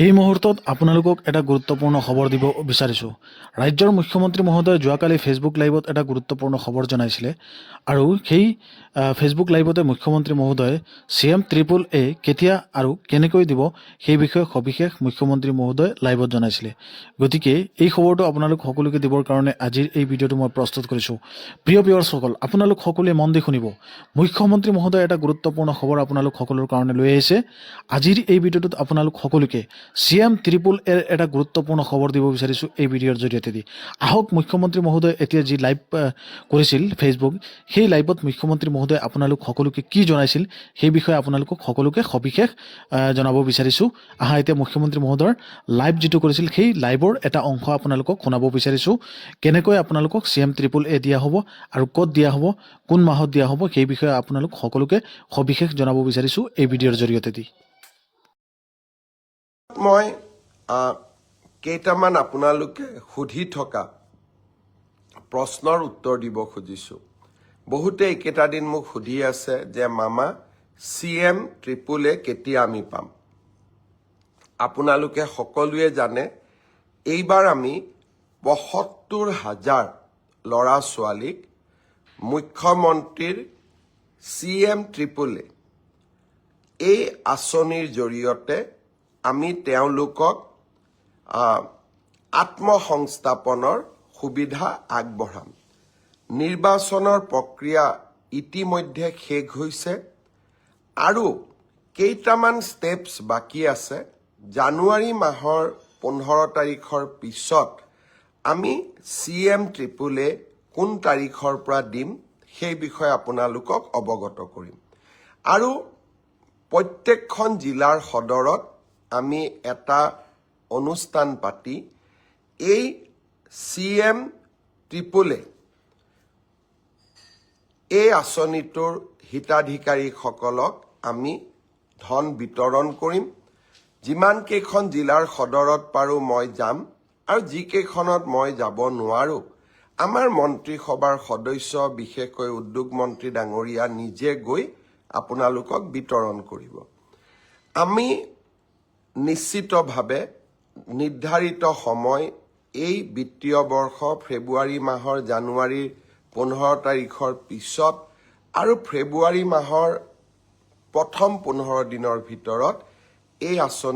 এই মুহূৰ্তত আপোনালোকক এটা গুৰুত্বপূৰ্ণ খবৰ দিব বিচাৰিছোঁ। ৰাজ্যৰ মুখ্যমন্ত্ৰী মহোদয়ে যোৱাকালি ফেচবুক লাইভত এটা গুৰুত্বপূৰ্ণ খবৰ জনাইছিলে আৰু সেই ফেচবুক লাইভতে মুখ্যমন্ত্ৰী মহোদয়ে CM-AAA কেতিয়া আৰু কেনেকৈ দিব সেই বিষয়ে সবিশেষ মুখ্যমন্ত্ৰী মহোদয়ে লাইভত জনাইছিলে। গতিকে এই খবৰটো আপোনালোক সকলোকে দিবৰ কাৰণে আজিৰ এই ভিডিঅ'টো মই প্ৰস্তুত কৰিছোঁ। প্ৰিয় ভিউৱাৰ্ছসকল, আপোনালোক সকলোৱে মন দি শুনিব। মুখ্যমন্ত্ৰী মহোদয়ে এটা গুৰুত্বপূৰ্ণ খবৰ আপোনালোক সকলোৰ কাৰণে লৈ আহিছে। আজিৰ এই ভিডিঅ'টোত আপোনালোক সকলোকে CM-AAA এটা গুৰুত্বপূৰ্ণ খবৰ দিব বিচাৰিছোঁ এই ভিডিঅ'ৰ জৰিয়তে দি। আহক মুখ্যমন্ত্ৰী মহোদয়ে এতিয়া যি লাইভ কৰিছিল ফেচবুক, সেই লাইভত মুখ্যমন্ত্ৰী মহোদয়ে আপোনালোক সকলোকে কি জনাইছিল সেই বিষয়ে আপোনালোকক সকলোকে সবিশেষ জনাব বিচাৰিছোঁ। এতিয়া মুখ্যমন্ত্ৰী মহোদয়ৰ লাইভ যিটো কৰিছিল সেই লাইভৰ এটা অংশ আপোনালোকক শুনাব বিচাৰিছোঁ। কেনেকৈ আপোনালোকক CM-AAA দিয়া হ'ব আৰু ক'ত দিয়া হ'ব, কোন মাহত দিয়া হ'ব সেই বিষয়ে আপোনালোক সকলোকে সবিশেষ জনাব বিচাৰিছোঁ এই ভিডিঅ'ৰ জৰিয়তে দি। মই কেইটামান আপোনালোকে সুধি থকা প্ৰশ্নৰ উত্তৰ দিব খুজিছোঁ। বহুতে এইকেইটা দিন মোক সুধি আছে যে মামা CM-AAA কেতিয়া আমি পাম। আপোনালোকে সকলোৱে জানে এইবাৰ আমি ৭৫,০০০ ল'ৰা ছোৱালীক মুখ্যমন্ত্ৰীৰ CM-AAA এই আঁচনিৰ জৰিয়তে আমি তেওঁলোকক আত্মসংস্থাপনৰ সুবিধা আগবঢ়াম। নিৰ্বাচনৰ প্ৰক্ৰিয়া ইতিমধ্যে শেষ হৈছে আৰু কেইটামান ষ্টেপছ বাকী আছে। জানুৱাৰী মাহৰ 15 তাৰিখৰ পিছত আমি CM-AAA কোন তাৰিখৰ পৰা দিম সেই বিষয়ে আপোনালোকক অৱগত কৰিম। আৰু প্ৰত্যেকখন জিলাৰ সদৰত আমি এটা অনুষ্ঠান পাতি এই CM-AAA এই আঁচনিটোৰ হিতাধিকাৰীসকলক আমি ধন বিতৰণ কৰিম। যিমান কেইখন জিলাৰ সদৰত পাৰোঁ মই যাম, আৰু যিকেইখনত মই যাব নোৱাৰোঁ আমাৰ মন্ত্ৰীসভাৰ সদস্য, বিশেষকৈ উদ্যোগ মন্ত্ৰী ডাঙৰীয়া নিজে গৈ আপোনালোকক বিতৰণ কৰিব। আমি নিশ্চিতভাৱে নিৰ্ধাৰিত সময় এই বিত্তীয় বৰ্ষ ফেব্ৰুৱাৰী মাহৰ জানুৱাৰীৰ 15 তাৰিখৰ পিছত আৰু ফেব্ৰুৱাৰী মাহৰ প্ৰথম 15 দিনৰ ভিতৰত এই আঁচনি